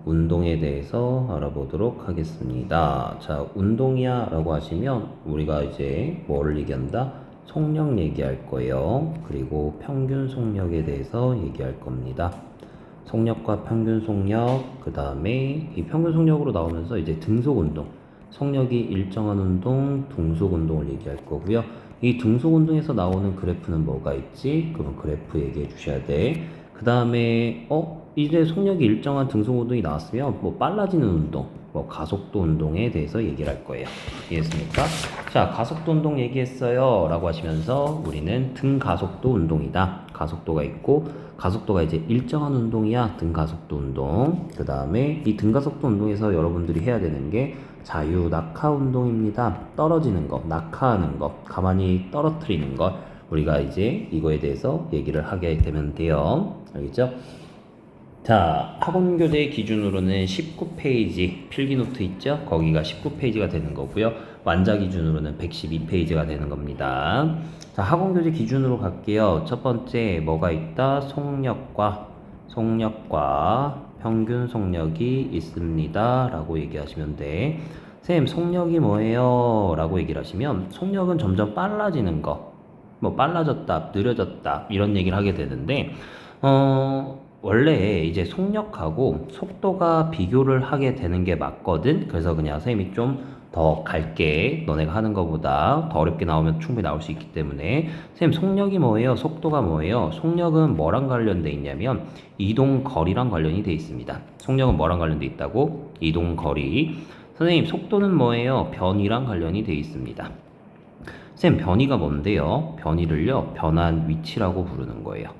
운동에 대해서 알아보도록 하겠습니다. 자, 운동이야 라고 하시면 우리가 이제 뭐를 얘기한다? 속력 얘기할 거예요. 그리고 평균 속력에 대해서 얘기할 겁니다. 속력과 평균 속력, 그 다음에 이 평균 속력으로 나오면서 이제 등속 운동, 속력이 일정한 운동, 등속 운동을 얘기할 거고요. 이 등속 운동에서 나오는 그래프는 뭐가 있지? 그럼 그래프 얘기해 주셔야 돼. 그 다음에 이제 속력이 일정한 등속 운동이 나왔으면 뭐 빨라지는 운동, 뭐 가속도 운동에 대해서 얘기를 할 거예요. 이해했습니까? 자, 가속도 운동 얘기했어요 라고 하시면서 우리는 등가속도 운동이다. 가속도가 있고 가속도가 이제 일정한 운동이야. 등가속도 운동. 그 다음에 이 등가속도 운동에서 여러분들이 해야 되는 게 자유 낙하 운동입니다. 떨어지는 거, 낙하하는 거, 가만히 떨어뜨리는 거. 우리가 이제 이거에 대해서 얘기를 하게 되면 돼요. 알겠죠? 자, 학원교재 기준으로는 19페이지 필기노트 있죠? 거기가 19페이지가 되는 거고요. 완자 기준으로는 112페이지가 되는 겁니다. 자, 학원교재 기준으로 갈게요. 첫 번째 뭐가 있다? 속력과 평균 속력이 있습니다 라고 얘기하시면 돼. 선생님, 속력이 뭐예요? 라고 얘기를 하시면 속력은 점점 빨라지는 거, 뭐 빨라졌다, 느려졌다 이런 얘기를 하게 되는데 원래 이제 속력하고 속도가 비교를 하게 되는 게 맞거든. 그래서 그냥 선생님이 좀 더 갈게. 너네가 하는 것보다 더 어렵게 나오면 충분히 나올 수 있기 때문에. 선생님, 속력이 뭐예요? 속도가 뭐예요? 속력은 뭐랑 관련돼 있냐면 이동거리랑 관련이 돼 있습니다. 속력은 뭐랑 관련돼 있다고? 이동거리. 선생님, 속도는 뭐예요? 변이랑 관련이 돼 있습니다. 선생님, 변이가 뭔데요? 변이를요, 변한 위치라고 부르는 거예요.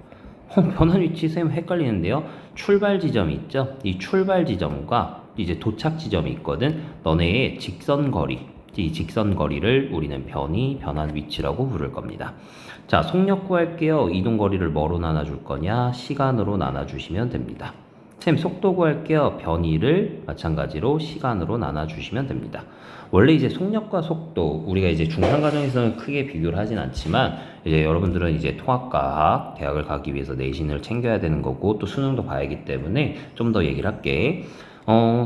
변한 위치 선생님 헷갈리는데요. 출발 지점이 있죠. 이 출발 지점과 이제 도착 지점이 있거든. 너네의 직선거리, 이 직선거리를 우리는 변한 위치라고 부를 겁니다. 자, 속력 구할게요. 이동거리를 뭐로 나눠줄 거냐? 시간으로 나눠주시면 됩니다. 선생님, 속도 구할게요. 변이를 마찬가지로 시간으로 나눠주시면 됩니다. 원래 이제 속력과 속도, 우리가 이제 중상 과정에서는 크게 비교를 하진 않지만, 이제 여러분들은 이제 통합과학 대학을 가기 위해서 내신을 챙겨야 되는 거고, 또 수능도 봐야 하기 때문에 좀 더 얘기를 할게.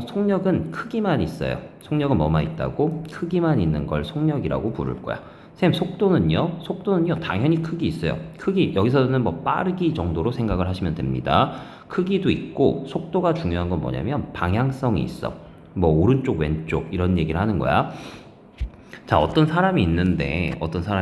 속력은 크기만 있어요. 속력은 뭐만 있다고? 크기만 있는 걸 속력이라고 부를 거야. 선생님, 속도는요, 당연히 크기 있어요. 크기, 여기서는 뭐 빠르기 정도로 생각을 하시면 됩니다. 크기도 있고, 속도가 중요한 건 뭐냐면 방향성이 있어. 뭐 오른쪽 왼쪽 이런 얘기를 하는 거야. 자, 어떤 사람이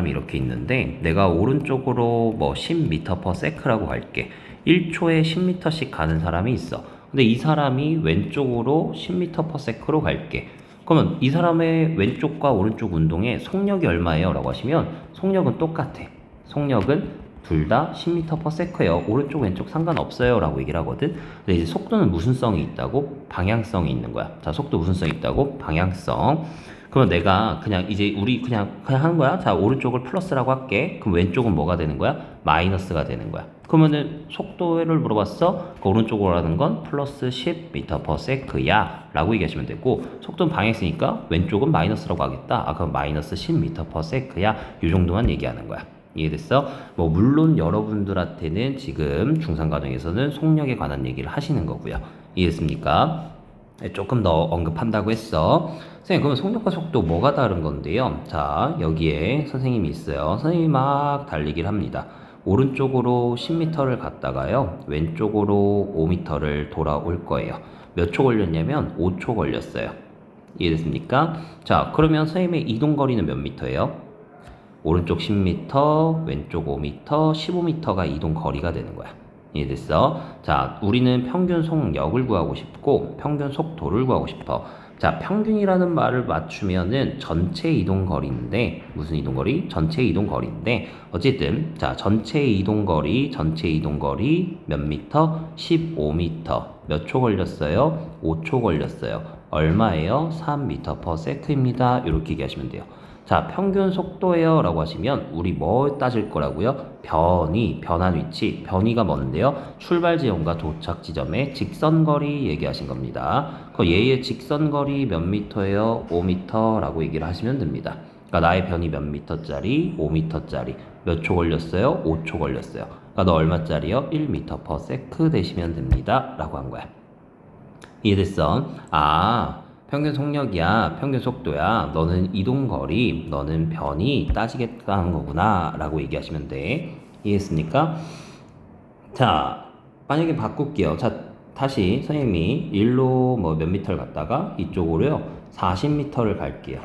이렇게 있는데 내가 오른쪽으로 뭐 10m/s라고 할게. 1초에 10m씩 가는 사람이 있어. 근데 이 사람이 왼쪽으로 10m/s로 갈게. 그러면 이 사람의 왼쪽과 오른쪽 운동의 속력이 얼마예요? 라고 하시면 속력은 똑같아. 속력은 둘 다 10m/s예요. 오른쪽 왼쪽 상관없어요 라고 얘기를 하거든. 근데 이제 속도는 무슨 성이 있다고? 방향성이 있는 거야. 자, 속도 무슨 성이 있다고? 방향성. 그러면 내가 그냥 이제 우리 그냥 하는 거야. 자, 오른쪽을 플러스라고 할게. 그럼 왼쪽은 뭐가 되는 거야? 마이너스가 되는 거야. 그러면은 속도를 물어봤어. 그 오른쪽으로 하는 건 플러스 10m/s야 라고 얘기하시면 되고, 속도는 방향이니까 왼쪽은 마이너스라고 하겠다. 그럼 마이너스 10m/s야. 이 정도만 얘기하는 거야. 이해됐어? 뭐 물론 여러분들한테는 지금 중상 과정에서는 속력에 관한 얘기를 하시는 거고요. 이해됐습니까? 조금 더 언급한다고 했어. 선생님, 그러면 속력과 속도 뭐가 다른 건데요? 자, 여기에 선생님이 있어요. 선생님이 막 달리기를 합니다. 오른쪽으로 10m를 갔다가요, 왼쪽으로 5m를 돌아올 거예요. 몇 초 걸렸냐면 5초 걸렸어요. 이해됐습니까? 자, 그러면 선생님의 이동거리는 몇 미터예요? 오른쪽 10m, 왼쪽 5m, 15m가 이동 거리가 되는 거야. 이해됐어? 자, 우리는 평균 속력을 구하고 싶고 평균 속도를 구하고 싶어. 자, 평균이라는 말을 맞추면은 전체 이동 거리인데, 무슨 이동 거리? 전체 이동 거리인데, 어쨌든 자, 전체 이동 거리 몇 미터? 15m. 몇 초 걸렸어요? 5초 걸렸어요. 얼마예요? 3m/s입니다. 이렇게 얘기하시면 돼요. 자, 평균 속도예요 라고 하시면 우리 뭐 따질 거라고요? 변한 위치. 변이가 뭔데요? 출발 지점과 도착 지점의 직선거리 얘기하신 겁니다. 그 얘의 직선거리 몇 미터예요? 5m 라고 얘기를 하시면 됩니다. 그러니까 나의 변이 몇 미터짜리? 5m짜리. 몇 초 걸렸어요? 5초 걸렸어요. 그러니까 너 얼마짜리요? 1m/s 되시면 됩니다 라고 한 거야. 이해됐어? 아, 평균 속력이야, 평균 속도야, 너는 이동거리, 너는 변이 따지겠다는 거구나 라고 얘기하시면 돼. 이해했습니까? 자, 만약에 바꿀게요. 자, 다시 선생님이 일로 뭐 몇 미터를 갔다가 이쪽으로요 40m를 갈게요.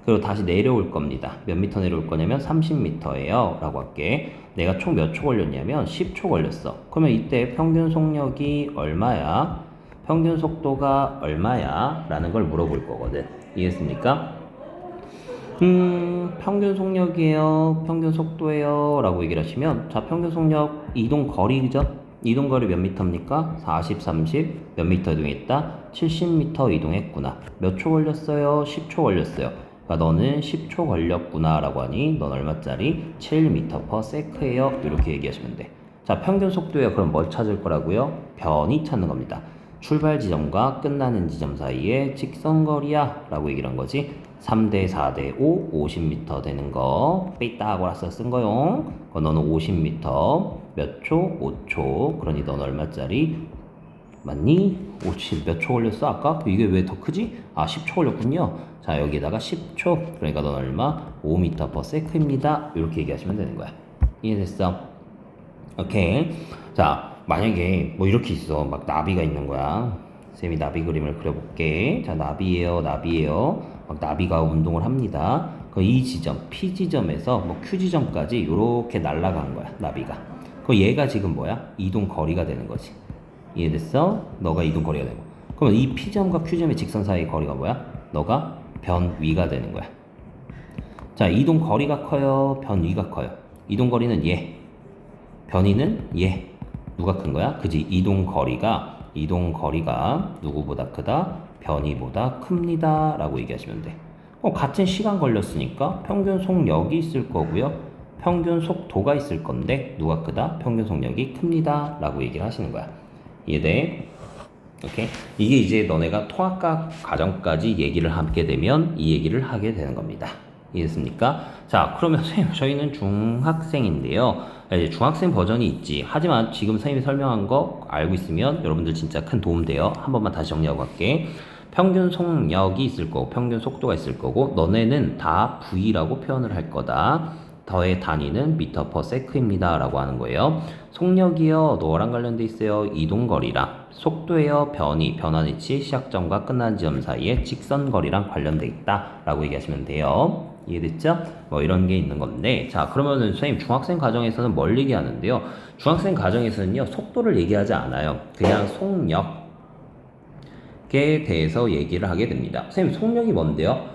그리고 다시 내려올 겁니다. 몇 미터 내려올 거냐면 30m예요 라고 할게. 내가 총 몇 초 걸렸냐면 10초 걸렸어. 그러면 이때 평균 속력이 얼마야? 평균 속도가 얼마야? 라는 걸 물어볼 거거든. 이해했습니까? 평균 속력이에요, 평균 속도예요 라고 얘기를 하시면, 자, 평균 속력 이동 거리, 그죠? 이동 거리 몇 미터입니까? 40, 30, 몇 미터 이동했다? 70m 이동했구나. 몇 초 걸렸어요? 10초 걸렸어요. 그러니까 너는 10초 걸렸구나 라고 하니 넌 얼마짜리? 7m/s예요 이렇게 얘기하시면 돼. 자, 평균 속도예요. 그럼 뭘 찾을 거라고요? 변이 찾는 겁니다. 출발 지점과 끝나는 지점 사이에 직선거리야 라고 얘기를 한 거지. 3대 4대 5, 50m 되는 거 삐딱고라서 쓴 거용. 너는 50m 몇 초? 5초. 그러니 넌 얼마짜리? 맞니? 50 몇 초 걸렸어 아까? 이게 왜 더 크지? 아, 10초 걸렸군요. 자, 여기에다가 10초. 그러니까 넌 얼마? 5m/s입니다 이렇게 얘기하시면 되는 거야. 이해됐어? 오케이. 자, 만약에 뭐 이렇게 있어. 막 나비가 있는 거야. 쌤이 나비 그림을 그려볼게. 자, 나비예요, 나비예요. 막 나비가 운동을 합니다. 이 지점, P 지점에서 뭐 Q 지점까지 이렇게 날아간 거야, 나비가. 얘가 지금 뭐야? 이동 거리가 되는 거지. 이해됐어? 너가 이동 거리가 되고. 그러면 이 P점과 Q점의 직선 사이의 거리가 뭐야? 너가 변위가 되는 거야. 자, 이동 거리가 커요, 변위가 커요? 이동 거리는 얘, 변위는 얘. 누가 큰 거야? 그지? 이동 거리가 누구보다 크다? 변위보다 큽니다 라고 얘기하시면 돼. 같은 시간 걸렸으니까 평균 속력이 있을 거고요, 평균 속도가 있을 건데 누가 크다? 평균 속력이 큽니다 라고 얘기를 하시는 거야. 이해돼? 오케이? 이게 이제 너네가 통합과 과정까지 얘기를 하게 되면 이 얘기를 하게 되는 겁니다. 이해됐습니까? 자, 그러면 선생님, 저희는 중학생인데요. 이제 중학생 버전이 있지. 하지만 지금 선생님이 설명한 거 알고 있으면 여러분들 진짜 큰 도움 돼요. 한 번만 다시 정리하고 갈게. 평균 속력이 있을 거고 평균 속도가 있을 거고 너네는 다 V라고 표현을 할 거다. 더의 단위는 m/s입니다 라고 하는 거예요. 속력이요, 너랑 관련돼 있어요. 이동거리랑. 속도예요, 변화는 위치, 시작점과 끝나는 지점 사이에 직선거리랑 관련돼 있다 라고 얘기하시면 돼요. 이해됐죠? 뭐 이런 게 있는 건데, 자, 그러면은 선생님 중학생 과정에서는 뭘 얘기하는데요? 중학생 과정에서는요 속도를 얘기하지 않아요. 그냥 속력에 대해서 얘기를 하게 됩니다. 선생님, 속력이 뭔데요?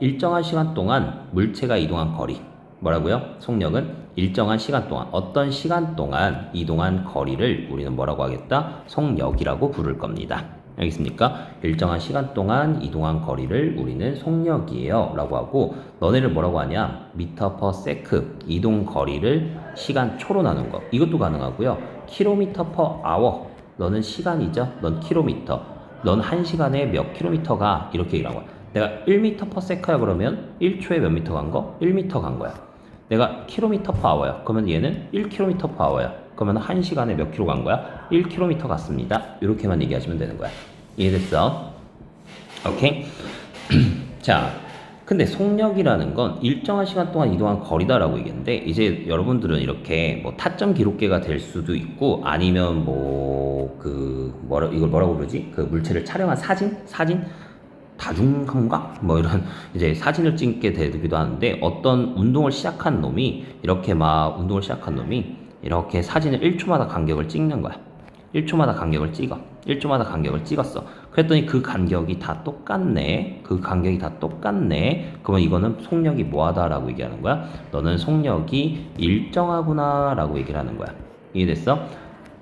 일정한 시간 동안 물체가 이동한 거리. 뭐라고요? 속력은 일정한 시간 동안, 어떤 시간 동안 이동한 거리를 우리는 뭐라고 하겠다? 속력이라고 부를 겁니다. 알겠습니까? 일정한 시간 동안 이동한 거리를 우리는 속력이에요 라고 하고, 너네를 뭐라고 하냐? m/s, 이동 거리를 시간초로 나눈 거, 이것도 가능하고요. km/h, 너는 시간이죠? 넌 킬로미터, 넌 1시간에 몇 킬로미터가, 이렇게 얘기한 거야. 내가 1m/s야 그러면 1초에 몇 미터 간 거? 1m 간 거야. 내가 km/h야 그러면 얘는 1km/h야. 그러면 1시간에 몇 킬로 간 거야? 1km 갔습니다. 이렇게만 얘기하시면 되는 거야. 이해됐어? 오케이? 자, 근데 속력이라는 건 일정한 시간 동안 이동한 거리다라고 얘기했는데, 이제 여러분들은 이렇게 뭐 타점 기록계가 될 수도 있고, 아니면 이걸 뭐라고 부르지? 그 물체를 촬영한 사진? 다중감각? 뭐 이런 이제 사진을 찍게 되기도 하는데, 어떤 운동을 시작한 놈이 이렇게 사진을 1초마다 간격을 찍는 거야. 1초마다 간격을 찍어. 1초마다 간격을 찍었어. 그랬더니 그 간격이 다 똑같네. 그러면 이거는 속력이 뭐하다라고 얘기하는 거야? 너는 속력이 일정하구나 라고 얘기를 하는 거야. 이해됐어?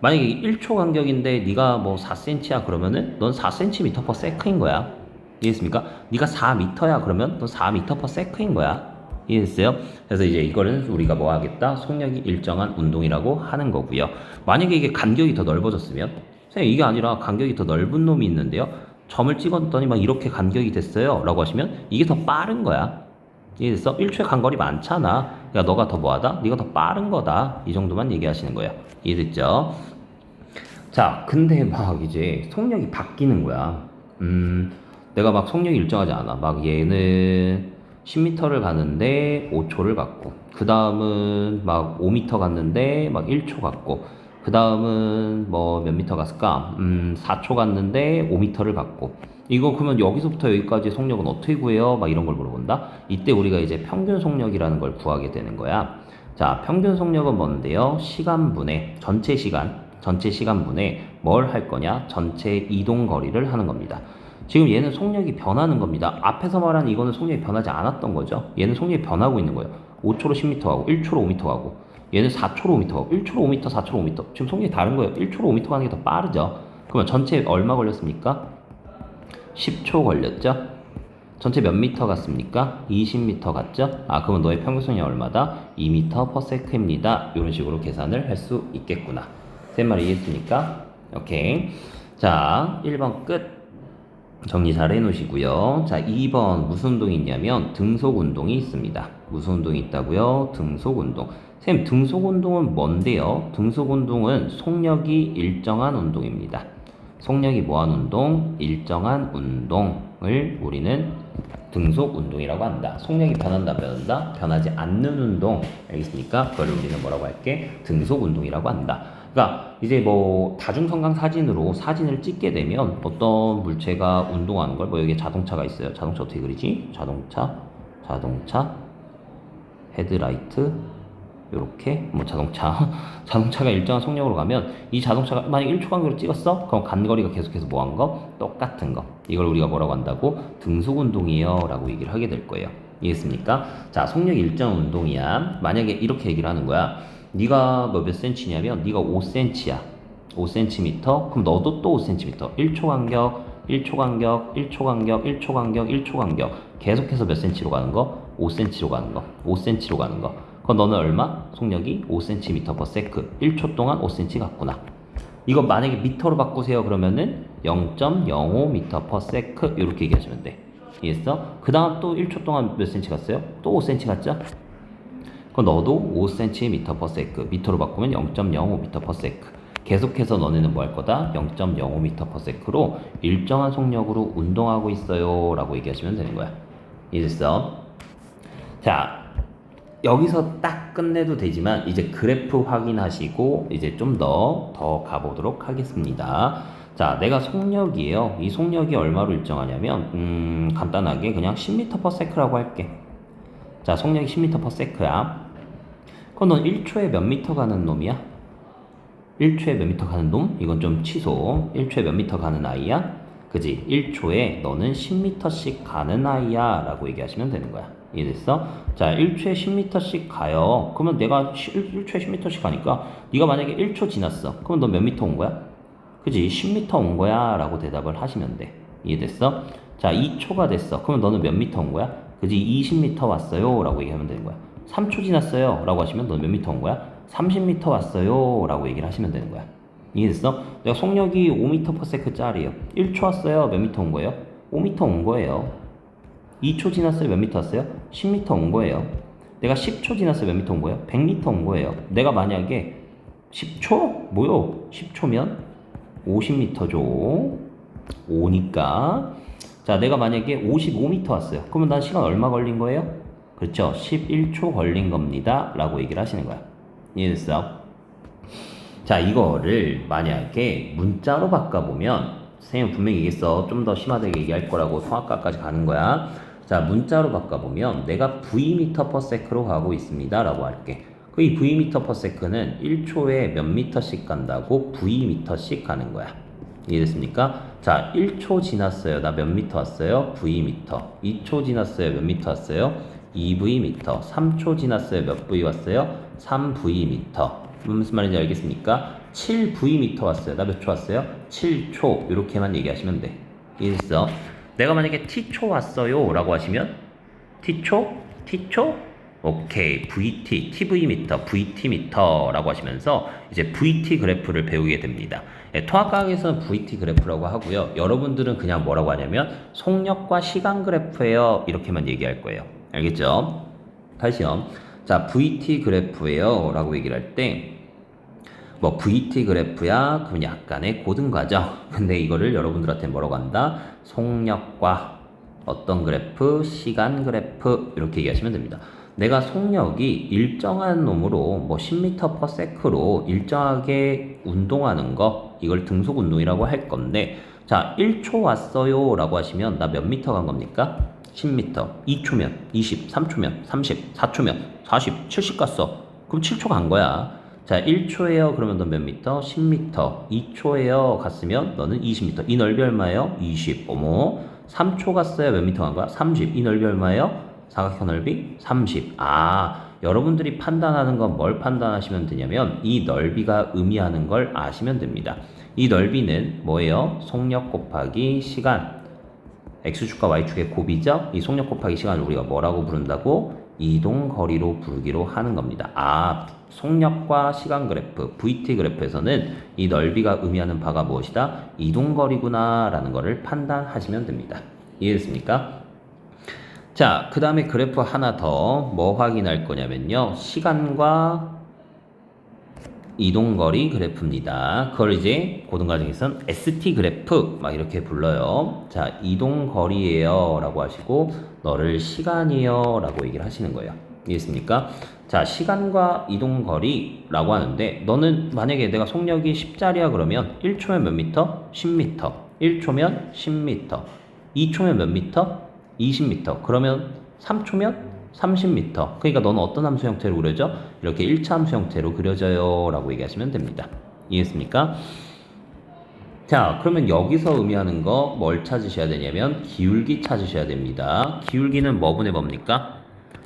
만약에 1초 간격인데 네가 뭐 4cm야 그러면은 넌 4cm/s인 거야. 이해했습니까? 네가 4m야 그러면 넌 4m/s인 거야. 이해했어요? 그래서 이제 이거는 우리가 뭐 하겠다? 속력이 일정한 운동이라고 하는 거고요. 만약에 이게 간격이 더 넓어졌으면, 선생님, 이게 아니라 간격이 더 넓은 놈이 있는데요, 점을 찍었더니 막 이렇게 간격이 됐어요 라고 하시면 이게 더 빠른 거야. 이해됐어? 1초에 간거리 많잖아. 그러니까 너가 더 뭐하다? 네가 더 빠른 거다. 이 정도만 얘기하시는 거예요. 이해됐죠? 자, 근데 막 이제 속력이 바뀌는 거야. 내가 막 속력이 일정하지 않아. 막 얘는 10m를 가는데 5초를 갖고, 그 다음은 막 5m 갔는데 막 1초 갖고, 그 다음은 뭐 몇 미터 갔을까? 4초 갔는데 5m를 갖고. 이거 그러면 여기서부터 여기까지 속력은 어떻게 구해요? 막 이런 걸 물어본다. 이때 우리가 이제 평균 속력이라는 걸 구하게 되는 거야. 자, 평균 속력은 뭔데요? 시간분의 전체 시간분에 뭘 할 거냐? 전체 이동 거리를 하는 겁니다. 지금 얘는 속력이 변하는 겁니다. 앞에서 말한 이거는 속력이 변하지 않았던 거죠. 얘는 속력이 변하고 있는 거예요. 5초로 10m 가고 1초로 5m 가고, 얘는 4초로 5m 가고 1초로 5m, 4초로 5m. 지금 속력이 다른 거예요. 1초로 5m 가는 게 더 빠르죠. 그러면 전체 얼마 걸렸습니까? 10초 걸렸죠? 전체 몇 미터 갔습니까? 20미터 갔죠? 아, 그러면 너의 평균 속력이 얼마다? 2미터 per second입니다. 이런 식으로 계산을 할 수 있겠구나. 쌤 말 이해했습니까? 오케이. 자, 1번 끝. 정리 잘 해놓으시고요. 자, 2번 무슨 운동이 있냐면 등속 운동이 있습니다. 무슨 운동이 있다고요? 등속 운동. 쌤, 등속 운동은 뭔데요? 등속 운동은 속력이 일정한 운동입니다. 속력이 뭐한 운동? 일정한 운동을 우리는 등속 운동이라고 한다. 속력이 변한다, 변한다? 변하지 않는 운동. 알겠습니까? 그걸 우리는 뭐라고 할게? 등속 운동이라고 한다. 그러니까 이제 뭐 다중성강 사진으로 사진을 찍게 되면 어떤 물체가 운동하는 걸, 뭐 여기 자동차가 있어요. 자동차 어떻게 그리지? 자동차, 헤드라이트, 요렇게 뭐 자동차가 일정한 속력으로 가면 이 자동차가 만약 1초 간격으로 찍었어? 그럼 간거리가 계속해서 뭐 한 거? 똑같은 거. 이걸 우리가 뭐라고 한다고? 등속 운동이에요 라고 얘기를 하게 될 거예요. 이해했습니까? 자, 속력 일정 운동이야. 만약에 이렇게 얘기를 하는 거야. 네가 뭐 몇 센치냐면 네가 5cm야. 5cm. 그럼 너도 또 5cm. 1초 간격, 1초 간격, 1초 간격, 1초 간격, 1초 간격. 계속해서 몇 cm로 가는 거? 5cm로 가는 거. 5cm로 가는 거. 그럼 너는 얼마? 속력이 5cm per sec. 1초 동안 5cm 갔구나. 이거 만약에 미터로 바꾸세요. 그러면은 0.05m per sec. 이렇게 얘기하시면 돼. 이해했어? 그 다음 또 1초 동안 몇 cm 갔어요? 또 5cm 갔죠? 그럼 너도 5cm per sec. 미터로 바꾸면 0.05m per sec. 계속해서 너네는 뭐 할 거다? 0.05m per sec로 일정한 속력으로 운동하고 있어요 라고 얘기하시면 되는 거야. 이해됐어? 자, 여기서 딱 끝내도 되지만 이제 그래프 확인하시고 이제 좀 더 가보도록 하겠습니다. 자, 내가 속력이에요. 이 속력이 얼마로 일정하냐면 간단하게 그냥 10m per sec라고 할게. 자, 속력이 10m per sec야. 그럼 넌 1초에 몇 미터 가는 놈이야? 1초에 몇 미터 가는 놈? 이건 좀 취소. 1초에 몇 미터 가는 아이야? 그지? 1초에 너는 10m씩 가는 아이야 라고 얘기하시면 되는 거야. 이해됐어? 자, 1초에 10m씩 가요. 그러면 내가 1초에 10m씩 가니까 네가 만약에 1초 지났어. 그럼 너 몇 미터 온 거야? 그지? 10m 온 거야 라고 대답을 하시면 돼. 이해됐어? 자, 2초가 됐어. 그러면 너는 몇 미터 온 거야? 그지? 20m 왔어요 라고 얘기하면 되는 거야. 3초 지났어요 라고 하시면 너는 몇 미터 온 거야? 30m 왔어요 라고 얘기를 하시면 되는 거야. 이해됐어? 내가 속력이 5m per sec 짜리예요. 1초 왔어요. 몇 미터 온 거예요? 5m 온 거예요. 2초 지났어요. 몇 미터 왔어요? 10m 온 거예요. 내가 10초 지났어요. 몇 미터 온 거예요? 100m 온 거예요. 내가 만약에 10초? 뭐요? 10초면 50m죠. 5니까. 자, 내가 만약에 55m 왔어요. 그러면 난 시간 얼마 걸린 거예요? 그렇죠. 11초 걸린 겁니다. 라고 얘기를 하시는 거야. 이해됐어? 자, 이거를 만약에 문자로 바꿔보면 선생님 분명히 얘기했어. 좀 더 심하게 얘기할 거라고 통합과까지 가는 거야. 자, 문자로 바꿔보면 내가 Vm per sec로 가고 있습니다 라고 할게. 그 이 Vm per sec는 1초에 몇 미터씩 간다고 Vm씩 가는 거야. 이해됐습니까? 자, 1초 지났어요. 나 몇 미터 왔어요? V미터. 2초 지났어요. 몇 미터 왔어요? 2V미터. 3초 지났어요. 몇 V 왔어요? 3V미터. 무슨 말인지 알겠습니까? 7V미터 왔어요. 나 몇 초 왔어요? 7초. 이렇게만 얘기하시면 돼. 이해됐어? 내가 만약에 T초 왔어요 라고 하시면 T초? 오케이. VT, TV미터, VT미터 라고 하시면서 이제 VT 그래프를 배우게 됩니다. 통합과학에서는 VT 그래프라고 하고요. 여러분들은 그냥 뭐라고 하냐면 속력과 시간 그래프예요. 이렇게만 얘기할 거예요. 알겠죠? 다시요. 자, VT 그래프예요 라고 얘기를 할 때 뭐 VT 그래프야 그럼 약간의 고등과정. 근데 이거를 여러분들한테 뭐라고 한다? 속력과 어떤 그래프, 시간 그래프 이렇게 얘기하시면 됩니다. 내가 속력이 일정한 놈으로 뭐 10m/s로 일정하게 운동하는 거 이걸 등속 운동이라고 할 건데 자 1초 왔어요 라고 하시면 나 몇 미터 간 겁니까? 10m, 2초면 20, 3초면 30, 4초면 40, 70 갔어. 그럼 7초 간 거야. 자 1초에요 그러면 너 몇 미터? 10m. 2초에요 갔으면 너는 20m. 이 넓이 얼마예요? 20. 어머 3초 갔어요 몇 미터 간 거야? 30. 이 넓이 얼마예요? 사각형 넓이 30. 아, 여러분들이 판단하는 건 뭘 판단하시면 되냐면 이 넓이가 의미하는 걸 아시면 됩니다. 이 넓이는 뭐예요? 속력 곱하기 시간. X축과 Y축의 곱이죠? 이 속력 곱하기 시간을 우리가 뭐라고 부른다고? 이동 거리로 부르기로 하는 겁니다. 아, 속력과 시간 그래프, VT 그래프에서는 이 넓이가 의미하는 바가 무엇이다? 이동 거리구나 라는 것을 판단하시면 됩니다. 이해됐습니까? 자, 그 다음에 그래프 하나 더 뭐 확인할 거냐면요. 시간과 이동거리 그래프입니다. 그걸 이제 고등과정에서는 ST 그래프 막 이렇게 불러요. 자, 이동거리예요 라고 하시고 너를 시간이요 라고 얘기를 하시는 거예요. 이해했습니까? 자, 시간과 이동거리 라고 하는데 너는 만약에 내가 속력이 10짜리야 그러면 1초면 몇 미터? 10미터. 1초면 10미터. 2초면 몇 미터? 20m. 그러면 3초면 30m. 그러니까 너는 어떤 함수 형태로 그려져? 이렇게 1차 함수 형태로 그려져요 라고 얘기하시면 됩니다. 이해했습니까? 자, 그러면 여기서 의미하는 거 뭘 찾으셔야 되냐면 기울기 찾으셔야 됩니다. 기울기는 뭐분의 뭡니까?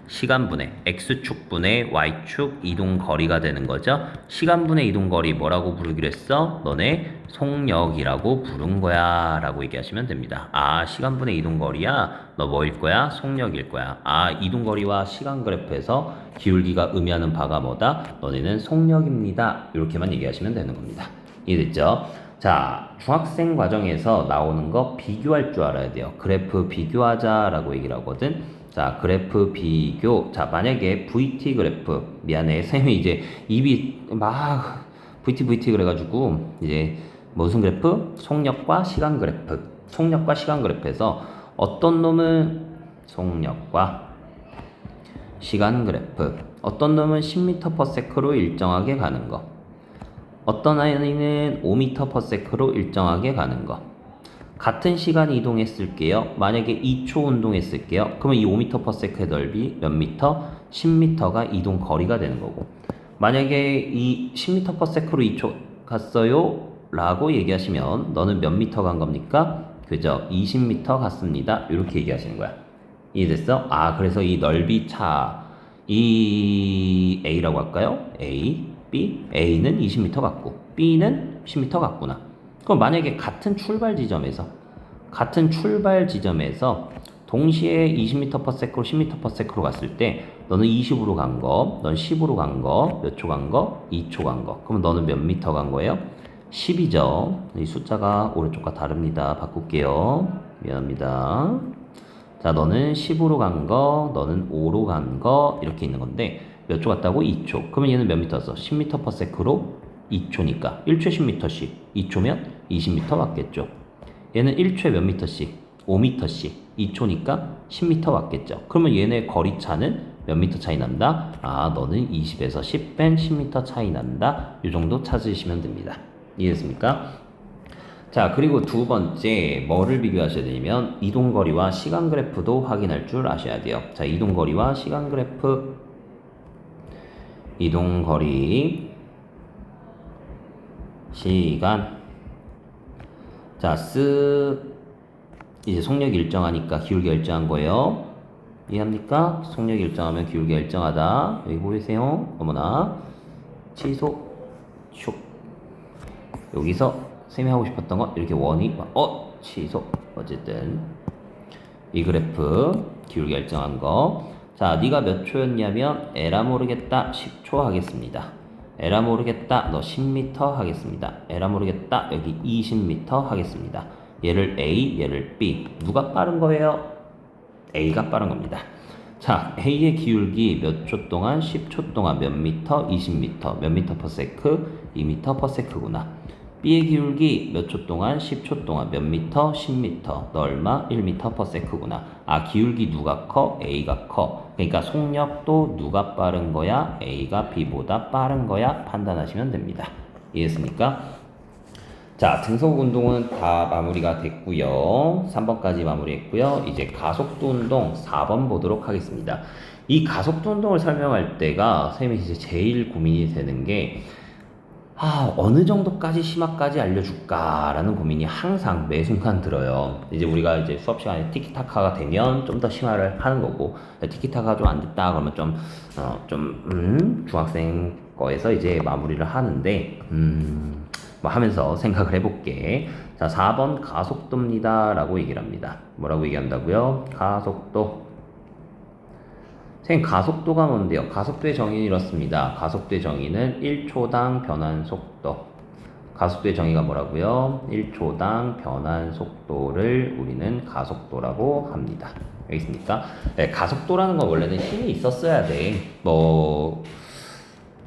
시간분의 X축분의 Y축 이동거리가 되는 거죠. 시간분의 이동거리 뭐라고 부르기로 했어? 너네 속력이라고 부른 거야 라고 얘기하시면 됩니다. 아, 시간분의 이동거리야? 너 뭐일 거야? 속력일 거야. 아, 이동거리와 시간 그래프에서 기울기가 의미하는 바가 뭐다? 너네는 속력입니다. 이렇게만 얘기하시면 되는 겁니다. 이해됐죠? 자, 중학생 과정에서 나오는 거 비교할 줄 알아야 돼요. 그래프 비교하자 라고 얘기를 하거든. 자, 그래프 비교. 자, 만약에 VT 그래프. 미안해. 쌤이 이제 입이 막 VT 그래가지고 이제 무슨 그래프? 속력과 시간 그래프. 속력과 시간 그래프에서 어떤 놈은 속력과 시간 그래프. 어떤 놈은 10m/s로 일정하게 가는 거. 어떤 아이는 5m/s로 일정하게 가는 거. 같은 시간 이동했을게요. 만약에 2초 운동했을게요. 그러면 이 5m/s의 넓이 몇 미터? 10m가 이동 거리가 되는 거고. 만약에 이 10m/s로 2초 갔어요. 라고 얘기하시면 너는 몇 미터 간 겁니까? 그죠? 20m 갔습니다. 이렇게 얘기하시는 거야. 이해됐어? 아, 그래서 이 넓이 차, 이 A라고 할까요? A, B, A는 20m 갔고 B는 10m 갔구나. 그럼 만약에 같은 출발 지점에서 동시에 20m/s로 10m/s로 갔을 때 너는 20으로 간 거, 넌 10으로 간 거, 몇 초 간 거? 2초 간 거. 그럼 너는 몇 미터 간 거예요? 10이죠. 이 숫자가 오른쪽과 다릅니다. 바꿀게요. 미안합니다. 자, 너는 10으로 간 거, 너는 5로 간 거 이렇게 있는 건데 몇 초 갔다고? 2초. 그러면 얘는 몇 미터 왔어? 10m/s로 2초니까 1초에 10m씩 2초면 20m 왔겠죠. 얘는 1초에 몇 미터씩? 5m씩 2초니까 10m 왔겠죠. 그러면 얘네 거리 차는 몇 미터 차이 난다? 아, 너는 20에서 10 뺀 10m 차이 난다. 이 정도 찾으시면 됩니다. 이해됐습니까? 자, 그리고 두 번째 뭐를 비교하셔야 되냐면 이동거리와 시간 그래프도 확인할 줄 아셔야 돼요. 자, 이동거리와 시간 그래프. 이동거리 시간. 자, 이제 속력이 일정하니까 기울기가 일정한 거예요. 이해합니까? 속력이 일정하면 기울기가 일정하다. 여기 보이세요? 어머나. 취소. 슉. 여기서 쌤이 하고 싶었던 건 이렇게 원이 취소. 어쨌든 이 그래프 기울기가 일정한 거. 자, 네가 몇 초였냐면 에라 모르겠다 10초 하겠습니다. 에라 모르겠다 너 10m 하겠습니다. 에라 모르겠다 여기 20m 하겠습니다. 얘를 A, 얘를 B. 누가 빠른 거예요? A가 빠른 겁니다. 자, A의 기울기 몇 초 동안, 10초 동안 몇 미터, 20미터, 몇 미터 퍼 세크, 2미터 퍼 세크구나. B의 기울기 몇 초 동안, 10초 동안 몇 미터, 10미터, 너 얼마, 1미터 퍼 세크구나. 아, 기울기 누가 커? A가 커. 그러니까 속력도 누가 빠른 거야? A가 B보다 빠른 거야? 판단하시면 됩니다. 이해했습니까? 자, 등속 운동은 다 마무리가 됐고요. 3번까지 마무리했고요. 이제 가속도 운동 4번 보도록 하겠습니다. 이 가속도 운동을 설명할 때가 선생님이 이제 제일 고민이 되는 게 어느 정도까지 심화까지 알려줄까라는 고민이 항상 매 순간 들어요. 이제 우리가 이제 수업 시간에 티키타카가 되면 좀 더 심화를 하는 거고, 티키타카가 좀 안 됐다 그러면 중학생 거에서 이제 마무리를 하는데, 뭐 하면서 생각을 해볼게. 자, 4번 가속도입니다. 라고 얘기를 합니다. 뭐라고 얘기한다고요? 가속도. 선생님, 가속도가 뭔데요? 가속도의 정의는 이렇습니다. 가속도의 정의는 1초당 변한 속도. 가속도의 정의가 뭐라고요? 1초당 변한 속도를 우리는 가속도라고 합니다. 알겠습니까? 네, 가속도라는 건 원래는 힘이 있었어야 돼.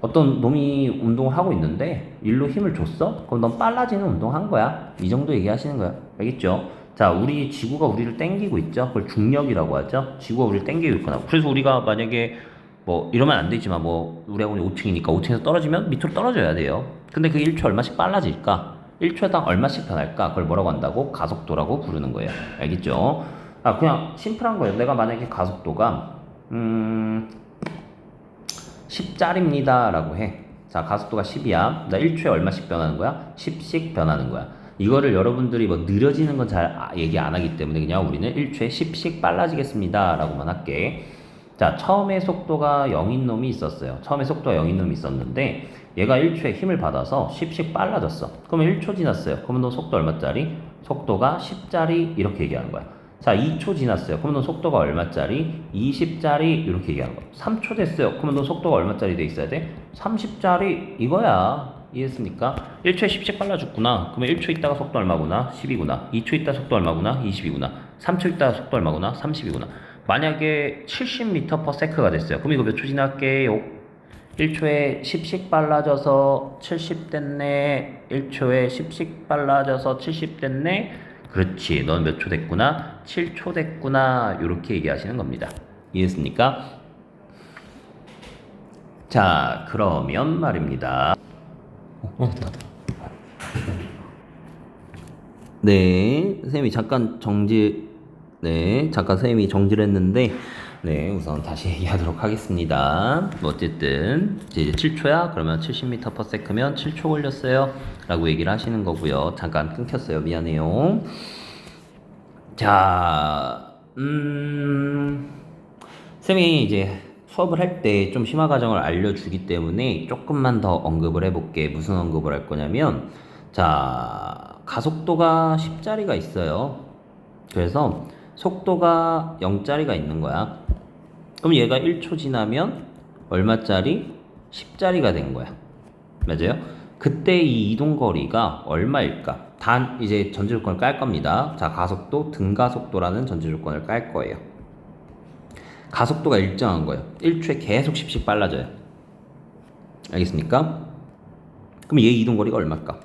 어떤 놈이 운동을 하고 있는데 일로 힘을 줬어? 그럼 넌 빨라지는 운동한 거야. 이 정도 얘기하시는 거야. 알겠죠? 자, 우리 지구가 우리를 당기고 있죠. 그걸 중력이라고 하죠. 지구가 우리를 당기고 있거나. 그래서 우리가 만약에 뭐 이러면 안 되지만 뭐 우리 학원이 5층이니까 5층에서 떨어지면 밑으로 떨어져야 돼요. 근데 그게 1초 얼마씩 빨라질까? 1초당 얼마씩 변할까? 그걸 뭐라고 한다고? 가속도라고 부르는 거예요. 알겠죠? 그냥 심플한 거예요. 내가 만약에 가속도가 10짜리입니다 라고 해. 자, 가속도가 10이야. 나 1초에 얼마씩 변하는 거야? 10씩 변하는 거야. 이거를 여러분들이 뭐 느려지는 건 잘 얘기 안 하기 때문에 그냥 우리는 1초에 10씩 빨라지겠습니다 라고만 할게. 자, 처음에 속도가 0인 놈이 있었어요. 처음에 속도가 0인 놈이 있었는데 얘가 1초에 힘을 받아서 10씩 빨라졌어. 그러면 1초 지났어요. 그러면 너 속도 얼마짜리? 속도가 10짜리 이렇게 얘기하는 거야. 자, 2초 지났어요. 그러면 너 속도가 얼마짜리? 20짜리 이렇게 얘기하는 거야. 3초 됐어요. 그러면 너 속도가 얼마짜리 돼 있어야 돼? 30짜리 이거야. 이해했습니까? 1초에 10씩 빨라졌구나. 그러면 1초 있다가 속도 얼마구나? 10이구나. 2초 있다 속도 얼마구나? 20이구나. 3초 있다가 속도 얼마구나? 30이구나. 만약에 70m/s가 됐어요. 그럼 이거 몇 초 지날게요? 1초에 10씩 빨라져서 70 됐네. 1초에 10씩 빨라져서 70 됐네. 그렇지. 넌 몇 초 됐구나? 7초 됐구나. 이렇게 얘기하시는 겁니다. 이해했습니까? 자, 그러면 말입니다. 네, 선생님이 잠깐 선생님이 정지를 했는데, 네, 우선 다시 얘기하도록 하겠습니다. 뭐 어쨌든 이제 7초야? 그러면 70m/s면 7초 걸렸어요 라고 얘기를 하시는 거고요. 잠깐 끊겼어요. 미안해요. 자, 선생님이 이제 수업을 할 때 좀 심화 과정을 알려주기 때문에 조금만 더 언급을 해볼게. 무슨 언급을 할 거냐면, 자, 가속도가 10짜리가 있어요. 그래서 속도가 0짜리가 있는 거야. 그럼 얘가 1초 지나면 얼마짜리? 10짜리가 된 거야. 맞아요? 그때 이 이동거리가 얼마일까? 이제 전제조건을 깔 겁니다. 자, 가속도, 등가속도라는 전제조건을 깔 거예요. 가속도가 일정한 거예요. 1초에 계속 10씩 빨라져요. 알겠습니까? 그럼 얘 이동거리가 얼마일까?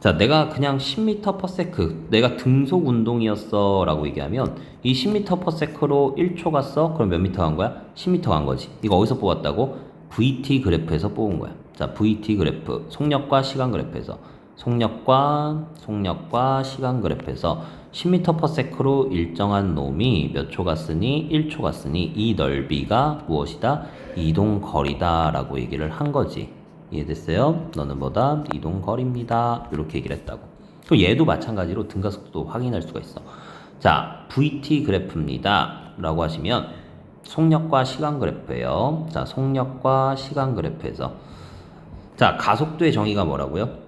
자, 내가 그냥 10m/s, 내가 등속 운동이었어 라고 얘기하면 이 10m/s로 1초 갔어? 그럼 몇 미터 간 거야? 10m 간 거지. 이거 어디서 뽑았다고? VT 그래프에서 뽑은 거야. 자, VT 그래프, 속력과 시간 그래프에서 속력과 시간 그래프에서 10m/s로 일정한 놈이 몇 초 갔으니 1초 갔으니 이 넓이가 무엇이다? 이동거리다 라고 얘기를 한 거지. 이해됐어요? 너는 뭐다? 이동거리입니다. 이렇게 얘기를 했다고. 그럼 얘도 마찬가지로 등가속도 확인할 수가 있어. 자, VT 그래프입니다 라고 하시면 속력과 시간 그래프예요. 자, 속력과 시간 그래프에서 자, 가속도의 정의가 뭐라고요?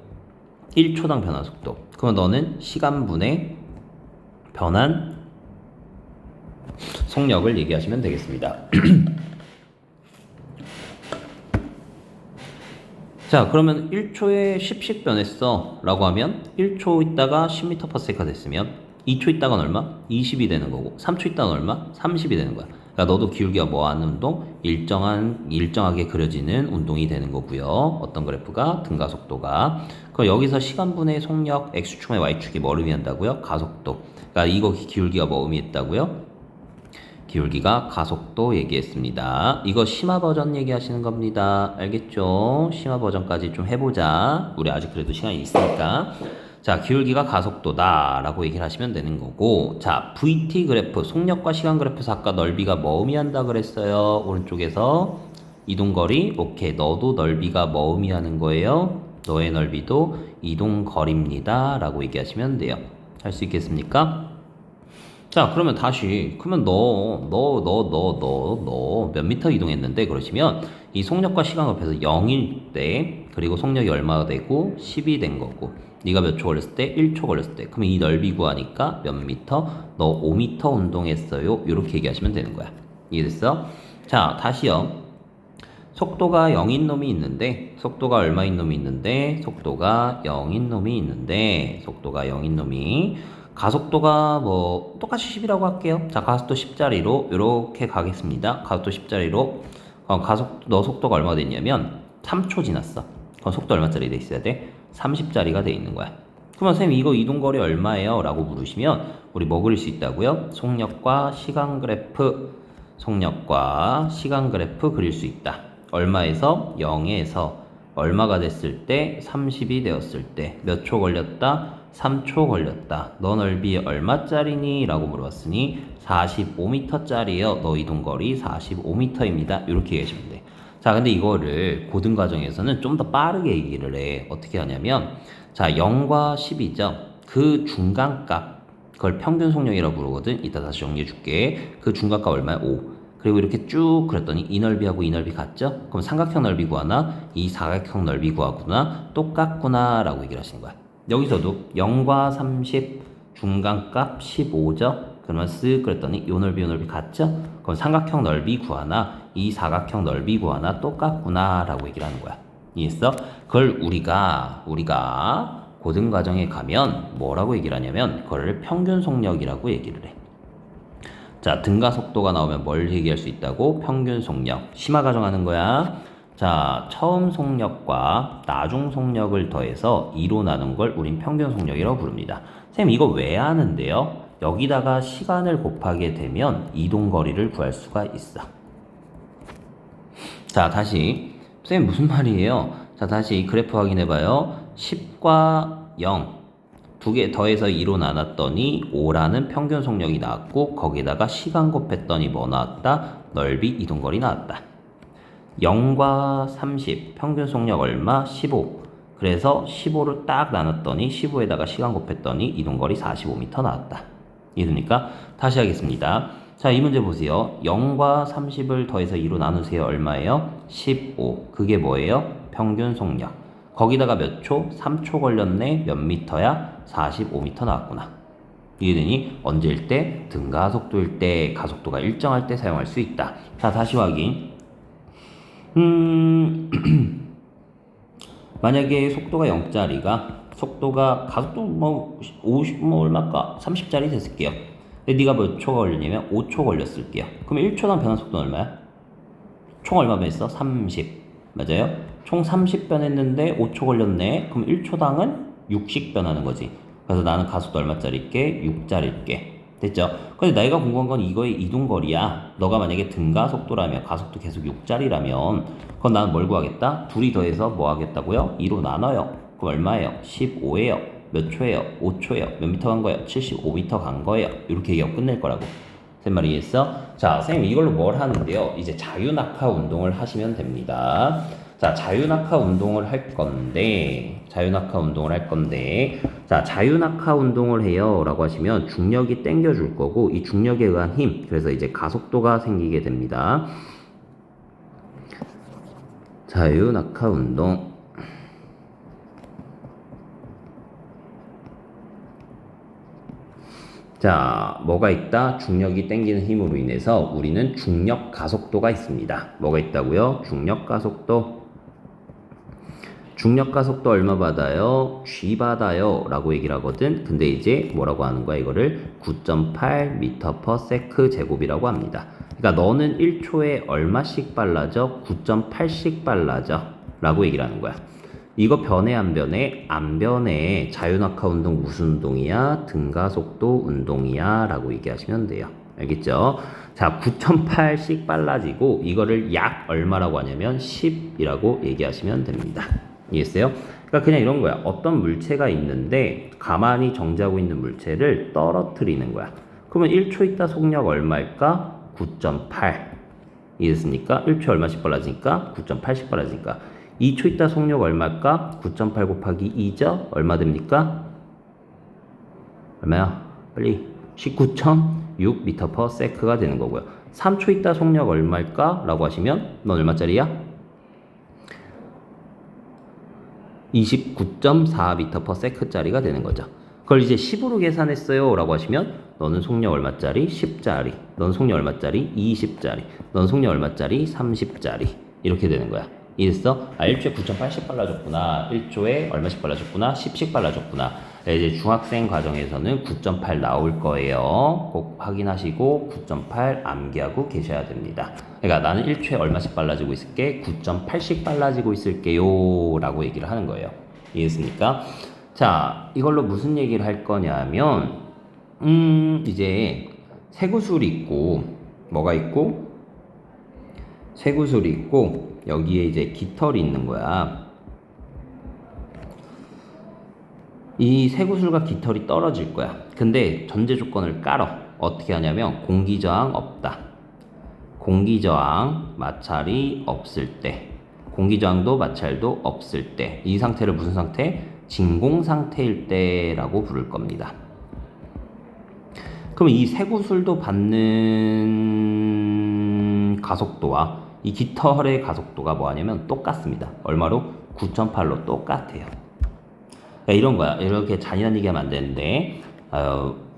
1초당 변화 속도. 그럼 너는 시간분의 변한 속력을 얘기하시면 되겠습니다. 자, 그러면 1초에 10씩 변했어 라고 하면 1초 있다가 10m/s가 됐으면 2초 있다가는 얼마? 20이 되는 거고 3초 있다가는 얼마? 30이 되는 거야. 그러니까 너도 기울기가 뭐 하는 운동? 일정하게 그려지는 운동이 되는 거고요. 어떤 그래프가? 등가속도가. 그럼 여기서 시간분의 속력, x축의 y축이 뭘 의미한다고요? 가속도. 그러니까 이거 기울기가 뭐 의미했다고요? 기울기가 가속도 얘기했습니다. 이거 심화 버전 얘기하시는 겁니다. 알겠죠? 심화 버전까지 좀 해보자. 우리 아직 그래도 시간이 있으니까. 자, 기울기가 가속도다 라고 얘기를 하시면 되는 거고, 자, VT 그래프, 속력과 시간 그래프에서 아까 넓이가 뭐 의미한다 그랬어요? 오른쪽에서 이동거리. 오케이, 너도 넓이가 뭐 의미하는 거예요? 너의 넓이도 이동거리입니다 라고 얘기하시면 돼요. 할 수 있겠습니까? 자, 그러면 다시, 그러면 몇 미터 이동했는데, 그러시면, 이 속력과 시간 합해서 0일 때, 그리고 속력이 얼마가 되고, 10이 된 거고, 네가 몇 초 걸렸을 때? 1초 걸렸을 때. 그러면 이 넓이 구하니까 몇 미터? 너 5미터 운동했어요. 이렇게 얘기하시면 되는 거야. 이해됐어? 자, 다시요. 속도가 0인 놈이 있는데, 속도가 얼마인 놈이 있는데, 속도가 0인 놈이 있는데, 속도가 0인 놈이, 가속도가 뭐 똑같이 10이라고 할게요. 자, 가속도 10짜리로 이렇게 가겠습니다. 가속도 10짜리로 너 속도가 얼마가 됐냐면 3초 지났어. 그럼 속도 얼마짜리 돼 있어야 돼? 30짜리가 돼 있는 거야. 그러면 선생님 이거 이동거리 얼마예요? 라고 물으시면 우리 뭐 그릴 수 있다고요? 속력과 시간 그래프 그릴 수 있다. 얼마에서? 0에서 얼마가 됐을 때? 30이 되었을 때 몇 초 걸렸다? 3초 걸렸다. 너 넓이 얼마짜리니? 라고 물어봤으니 45m짜리예요. 너 이동거리 45m입니다. 이렇게 얘기하시면 돼. 자, 근데 이거를 고등 과정에서는 좀 더 빠르게 얘기를 해. 어떻게 하냐면 자, 0과 10이죠. 그 중간값 그걸 평균 속력이라고 부르거든. 이따 다시 정리해 줄게. 그 중간값 얼마야? 5. 그리고 이렇게 쭉 그렸더니 이 넓이하고 이 넓이 같죠? 그럼 삼각형 넓이 구하나 이 사각형 넓이 구하구나 똑같구나 라고 얘기를 하시는 거야. 여기서도 0과 30 중간값 15죠? 그러면 쓱 그랬더니 요 넓이 같죠? 그럼 삼각형 넓이 구하나 이 사각형 넓이 구하나 똑같구나 라고 얘기를 하는 거야. 이해했어? 그걸 우리가 고등 과정에 가면 뭐라고 얘기를 하냐면 그걸 평균 속력이라고 얘기를 해. 자, 등가 속도가 나오면 뭘 얘기할 수 있다고? 평균 속력. 심화 가정하는 거야. 자, 처음 속력과 나중 속력을 더해서 2로 나눈 걸 우린 평균 속력이라고 부릅니다. 선생님 이거 왜 하는데요? 여기다가 시간을 곱하게 되면 이동거리를 구할 수가 있어. 자, 다시 선생님 무슨 말이에요? 자, 다시 그래프 확인해봐요. 10과 0 두 개 더해서 2로 나눴더니 5라는 평균 속력이 나왔고 거기다가 시간 곱했더니 뭐 나왔다? 넓이 이동거리 나왔다. 0과 30 평균 속력 얼마? 15. 그래서 15를 딱 나눴더니 15에다가 시간 곱했더니 이동거리 45m 나왔다. 이해됩니까? 다시 하겠습니다. 자, 이 문제 보세요. 0과 30을 더해서 2로 나누세요. 얼마예요? 15. 그게 뭐예요? 평균 속력. 거기다가 몇 초? 3초 걸렸네. 몇 미터야? 45m 나왔구나. 이해되니? 언제일 때? 등가속도일 때, 가속도가 일정할 때 사용할 수 있다. 자, 다시 확인. 만약에 속도가 0짜리가 가속도 뭐 50, 뭐 얼마까? 30짜리 됐을게요. 근데 네가 몇 초가 걸렸냐면 5초 걸렸을게요. 그럼 1초당 변화 속도는 얼마야? 총 얼마 변했어? 30. 맞아요? 총 30변 했는데 5초 걸렸네. 그럼 1초당은 60 변하는 거지. 그래서 나는 가속도 얼마짜리일게? 6짜리일게. 됐죠? 근데 내가 궁금한 건 이거의 이동거리야. 너가 만약에 등가속도라면 가속도 계속 6짜리라면 그건 나는 뭘 구하겠다? 둘이 더해서 뭐 하겠다고요? 2로 나눠요. 그럼 얼마예요? 15예요. 몇 초예요? 5초예요. 몇 미터 간 거예요? 75m 간 거예요. 이렇게 얘기하고 끝낼 거라고. 쌤 말 이해했어? 자, 선생님 이걸로 뭘 하는데요? 이제 자유낙하 운동을 하시면 됩니다. 자, 자유낙하 운동을 할 건데, 자, 자유낙하 운동을 해요 라고 하시면 중력이 당겨줄 거고, 이 중력에 의한 힘, 그래서 이제 가속도가 생기게 됩니다. 자유낙하 운동. 자, 뭐가 있다? 중력이 당기는 힘으로 인해서 우리는 중력 가속도가 있습니다. 뭐가 있다고요? 중력 가속도. 중력 가속도 얼마 받아요? G 받아요 라고 얘기를 하거든. 근데 이제 뭐라고 하는 거야? 이거를 9.8m/s 제곱이라고 합니다. 그러니까 너는 1초에 얼마씩 빨라져? 9.8씩 빨라져 라고 얘기를 하는 거야. 이거 변해 안 변해? 안 변해. 자유낙하 운동 무슨 운동이야? 등가속도 운동이야 라고 얘기하시면 돼요. 알겠죠? 자, 9.8씩 빨라지고 이거를 약 얼마라고 하냐면 10이라고 얘기하시면 됩니다. 이해했어요? 그러니까 그냥 이런 거야. 어떤 물체가 있는데 가만히 정지하고 있는 물체를 떨어뜨리는 거야. 그러면 1초 있다 속력 얼마일까? 9.8. 이해됐습니까? 1초에 얼마씩 빨라지니까? 9.8씩 빨라지니까. 2초 있다 속력 얼마일까? 9.8 곱하기 2죠? 얼마 됩니까? 얼마야? 빨리. 19.6m/s가 되는 거고요. 3초 있다 속력 얼마일까? 라고 하시면 넌 얼마짜리야? 29.4m/s짜리가 되는 거죠. 그걸 이제 10으로 계산했어요 라고 하시면 너는 속력 얼마짜리? 10짜리. 넌 속력 얼마짜리? 20짜리. 넌 속력 얼마짜리? 30짜리. 이렇게 되는 거야. 이해했어? 1초에 9.8씩 빨라졌구나. 1초에 얼마씩 빨라졌구나. 10씩 빨라졌구나. 이제 중학생 과정에서는 9.8 나올 거예요. 꼭 확인하시고 9.8 암기하고 계셔야 됩니다. 그러니까 나는 1초에 얼마씩 빨라지고 있을게? 9.8씩 빨라지고 있을게요 라고 얘기를 하는 거예요. 이해했습니까? 자, 이걸로 무슨 얘기를 할 거냐면 이제 쇠구슬이 있고 뭐가 있고? 쇠구슬이 있고 여기에 이제 깃털이 있는 거야. 이 쇠구슬과 깃털이 떨어질 거야. 근데 전제 조건을 깔어. 어떻게 하냐면 공기저항 없다. 공기저항, 마찰이 없을 때. 공기저항도 마찰도 없을 때. 이 상태를 무슨 상태? 진공 상태일 때라고 부를 겁니다. 그럼 이 쇠구슬도 받는 가속도와 이 깃털의 가속도가 뭐하냐면 똑같습니다. 얼마로? 9.8로 똑같아요. 그러니까 이런 거야. 이렇게 잔인한 얘기하면 안 되는데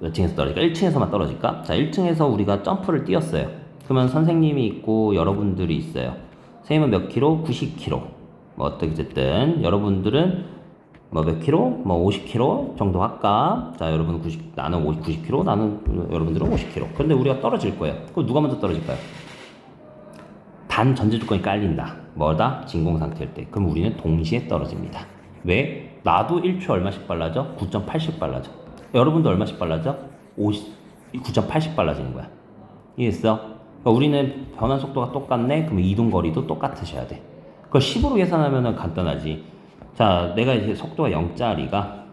몇 층에서 떨어질까? 1층에서만 떨어질까? 자, 1층에서 우리가 점프를 뛰었어요. 그러면 선생님이 있고 여러분들이 있어요. 선생님은 몇 킬로? 90킬로. 뭐 어쨌든 여러분들은 뭐 몇 킬로? 뭐 50킬로 정도 할까? 자, 여러분은 나는 90킬로, 여러분들은 50킬로. 그런데 우리가 떨어질 거예요. 그럼 누가 먼저 떨어질까요? 단 전제 조건이 깔린다. 뭐다? 진공 상태일 때. 그럼 우리는 동시에 떨어집니다. 왜? 나도 1초 얼마씩 빨라져? 9.8씩 빨라져. 여러분도 얼마씩 빨라져? 9.8씩 빨라지는 거야. 이해했어? 그러니까 우리는 변환 속도가 똑같네? 그럼 이동 거리도 똑같으셔야 돼. 그걸 10으로 계산하면 간단하지. 자, 내가 이제 속도가 0짜리가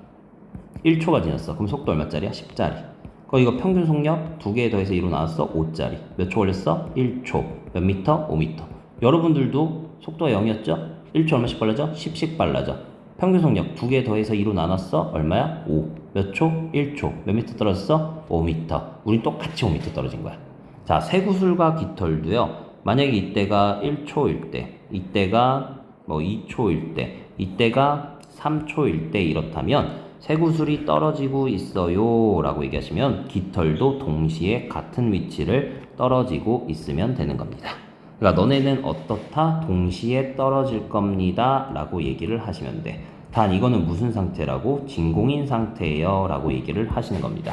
1초가 지났어. 그럼 속도 얼마짜리야? 10짜리. 이거 평균 속력 2개 더해서 2로 나왔어? 5짜리. 몇 초 걸렸어? 1초. 몇 미터? 5미터. 여러분들도 속도가 0이었죠? 1초 얼마씩 빨라져? 10씩 빨라져. 평균 속력 2개 더해서 2로 나눴어? 얼마야? 5. 몇 초? 1초. 몇 미터 떨어졌어? 5미터. 우린 똑같이 5미터 떨어진 거야. 자, 쇠구슬과 깃털도요. 만약에 이때가 1초일 때, 이때가 뭐 2초일 때, 이때가 3초일 때 이렇다면 쇠구슬이 떨어지고 있어요 라고 얘기하시면 깃털도 동시에 같은 위치를 떨어지고 있으면 되는 겁니다. 그러니까 너네는 어떻다? 동시에 떨어질 겁니다 라고 얘기를 하시면 돼. 단 이거는 무슨 상태라고? 진공인 상태예요 라고 얘기를 하시는 겁니다.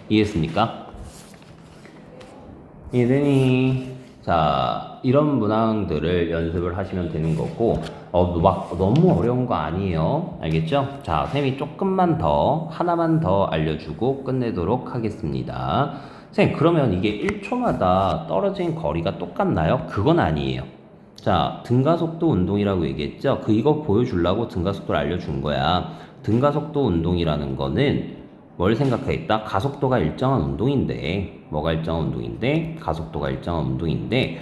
이해했습니까? 이해되니? 자, 이런 문항들을 연습을 하시면 되는 거고 막 너무 어려운 거 아니에요. 알겠죠? 자, 쌤이 조금만 더 하나만 더 알려주고 끝내도록 하겠습니다. 쌤, 그러면 이게 1초마다 떨어진 거리가 똑같나요? 그건 아니에요. 자, 등가속도 운동이라고 얘기했죠? 이거 보여주려고 등가속도를 알려준 거야. 등가속도 운동이라는 거는 뭘 생각하겠다? 가속도가 일정한 운동인데, 뭐가 일정한 운동인데? 가속도가 일정한 운동인데,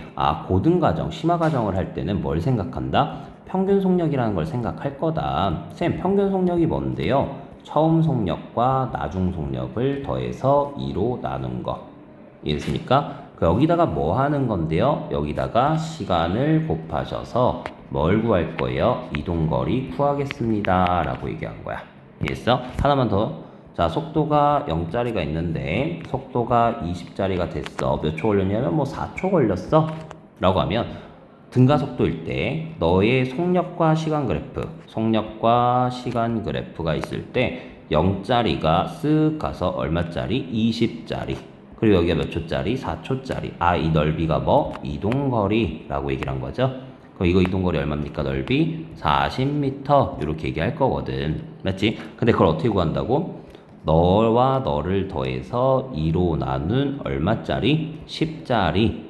고등가정, 심화가정을 할 때는 뭘 생각한다? 평균 속력이라는 걸 생각할 거다. 쌤, 평균 속력이 뭔데요? 처음 속력과 나중 속력을 더해서 2로 나눈 거. 이해됐습니까? 여기다가 뭐 하는 건데요? 여기다가 시간을 곱하셔서 뭘 구할 거예요? 이동거리 구하겠습니다. 라고 얘기한 거야. 이해했어? 하나만 더. 자, 속도가 0짜리가 있는데 속도가 20짜리가 됐어. 몇 초 걸렸냐면 뭐 4초 걸렸어 라고 하면 등가속도일 때 너의 속력과 시간 그래프가 있을 때 0짜리가 쓱 가서 얼마짜리? 20짜리. 그리고 여기가 몇 초짜리? 4초짜리. 아, 이 넓이가 뭐? 이동거리라고 얘기를 한 거죠. 그럼 이거 이동거리 얼마입니까? 넓이 40m 이렇게 얘기할 거거든. 맞지? 근데 그걸 어떻게 구한다고? 너와 너를 더해서 2로 나눈 얼마짜리? 10짜리.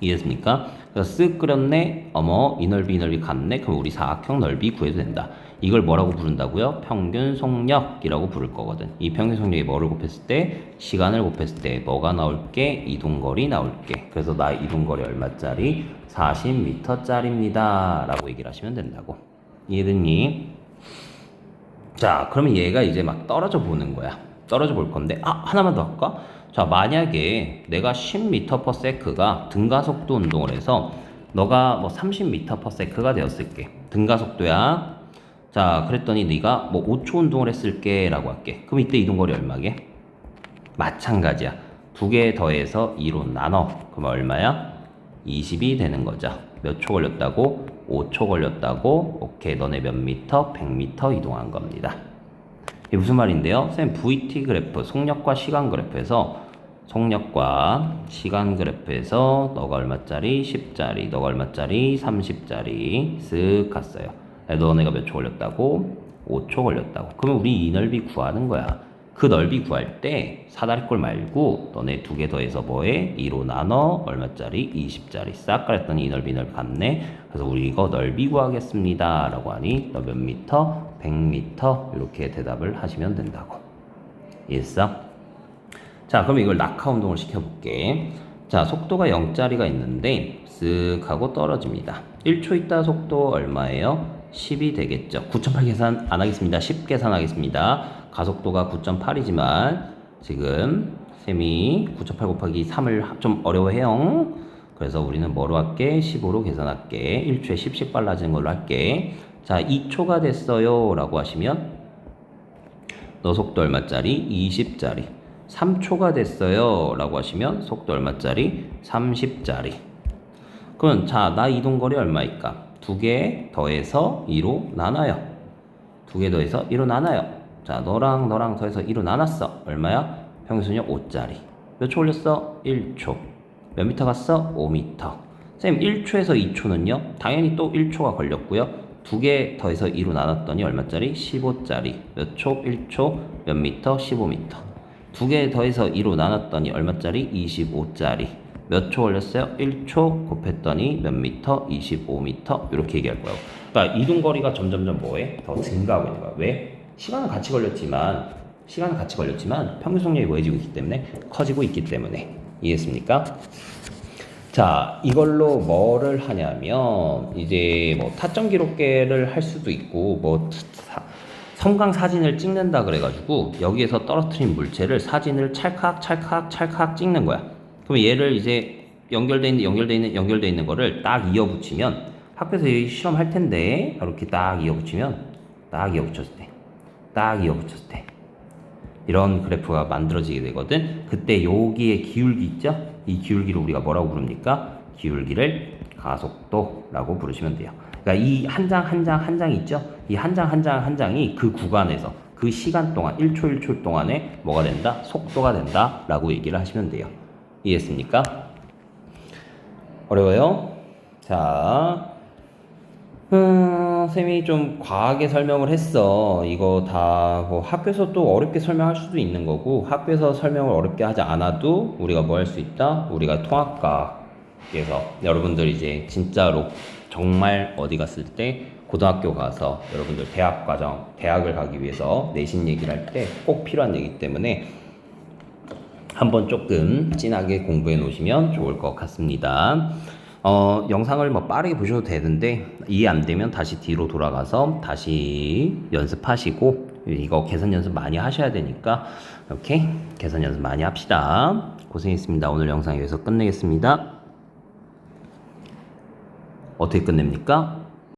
이해했습니까? 그래서 쓱 끓였네. 어머, 이 넓이 같네. 그럼 우리 사각형 넓이 구해도 된다. 이걸 뭐라고 부른다고요? 평균 속력이라고 부를 거거든. 이 평균 속력이 뭐를 곱했을 때? 시간을 곱했을 때 뭐가 나올게? 이동거리 나올게. 그래서 나 이동거리 얼마짜리? 40m짜리입니다. 라고 얘기를 하시면 된다고. 이해됐니? 자, 그러면 얘가 이제 막 떨어져 보는 거야. 떨어져 볼 건데, 하나만 더 할까? 자, 만약에 내가 10m/s가 등가속도 운동을 해서 너가 뭐 30m/s가 되었을게. 등가속도야. 자, 그랬더니 네가 뭐 5초 운동을 했을게 라고 할게. 그럼 이때 이동거리 얼마게? 마찬가지야. 두 개 더해서 2로 나눠. 그럼 얼마야? 20이 되는 거죠. 몇 초 걸렸다고? 5초 걸렸다고? 오케이, 너네 몇 미터? 100m 이동한 겁니다. 이게 무슨 말인데요? 선생님, VT 그래프, 속력과 시간 그래프에서 속력과 시간 그래프에서 너가 얼마짜리? 10짜리, 너가 얼마짜리? 30짜리 쓱 갔어요. 너네가 몇 초 걸렸다고? 5초 걸렸다고. 그러면 우리 이 넓이 구하는 거야. 그 넓이 구할 때 사다리꼴 말고 너네 두 개 더해서 뭐해? 2로 나눠 얼마짜리? 20짜리 싹 깔았더니 이 넓이 같네. 그래서 우리 이거 넓이 구하겠습니다 라고 하니 너 몇 미터? 100m 이렇게 대답을 하시면 된다고. 이해했어? 자, 그럼 이걸 낙하 운동을 시켜볼게. 자, 속도가 0짜리가 있는데 쓱 하고 떨어집니다. 1초 있다 속도 얼마예요? 10이 되겠죠. 9.8 계산 안 하겠습니다. 10 계산하겠습니다. 가속도가 9.8이지만 지금 셈이 9.8 곱하기 3을 좀 어려워해요. 그래서 우리는 뭐로 할게? 15로 계산할게. 1초에 10씩 빨라지는 걸로 할게. 자, 2초가 됐어요 라고 하시면 너 속도 얼마짜리? 20짜리. 3초가 됐어요 라고 하시면 속도 얼마짜리? 30짜리. 그러면 자, 나 이동거리 얼마일까? 두 개 더해서 2로 나눠요. 두 개 더해서 2로 나눠요. 자, 너랑 더해서 2로 나눴어. 얼마야? 평균속력 5짜리. 몇 초 올렸어? 1초. 몇 미터 갔어? 5미터. 선생님, 1초에서 2초는요? 당연히 또 1초가 걸렸고요. 두 개 더해서 2로 나눴더니 얼마짜리? 15짜리. 몇 초? 1초. 몇 미터? 15미터. 두 개 더해서 2로 나눴더니 얼마짜리? 25짜리. 몇 초 걸렸어요? 1초 곱했더니 몇 미터? 25미터. 이렇게 얘기할 거예요. 그러니까 이동거리가 점점점 뭐해? 더 증가하고 있는 거야. 왜? 시간은 같이 걸렸지만 평균 속력이 뭐해지고 있기 때문에 커지고 있기 때문에. 이해했습니까? 자, 이걸로 뭐를 하냐면 이제 뭐 타점 기록계를 할 수도 있고 뭐 섬광 사진을 찍는다 그래가지고 여기에서 떨어뜨린 물체를 사진을 찰칵 찍는 거야. 그럼 얘를 이제 연결돼 있는 거를 딱 이어붙이면 학교에서 실험 할 텐데 이렇게 딱 이어붙였을 때 이런 그래프가 만들어지게 되거든. 그때 여기에 기울기 있죠? 이 기울기를 우리가 뭐라고 부릅니까? 기울기를 가속도라고 부르시면 돼요. 그러니까 이 한 장 있죠? 이 한 장이 그 구간에서 그 시간 동안 1초 동안에 뭐가 된다? 속도가 된다 라고 얘기를 하시면 돼요. 이해했습니까? 어려워요? 자, 쌤이 좀 과하게 설명을 했어. 이거 다 뭐 학교에서 또 어렵게 설명할 수도 있는 거고 학교에서 설명을 어렵게 하지 않아도 우리가 뭐 할 수 있다? 우리가 통합과에서 여러분들 이제 진짜로 정말 어디 갔을 때 고등학교 가서 여러분들 대학을 가기 위해서 내신 얘기를 할 때 꼭 필요한 얘기 때문에 한번 조금 진하게 공부해 놓으시면 좋을 것 같습니다. 영상을 뭐 빠르게 보셔도 되는데 이해 안 되면 다시 뒤로 돌아가서 다시 연습하시고 이거 계산 연습 많이 하셔야 되니까 이렇게 계산 연습 많이 합시다. 고생했습니다. 오늘 영상 여기서 끝내겠습니다. 어떻게 끝냅니까?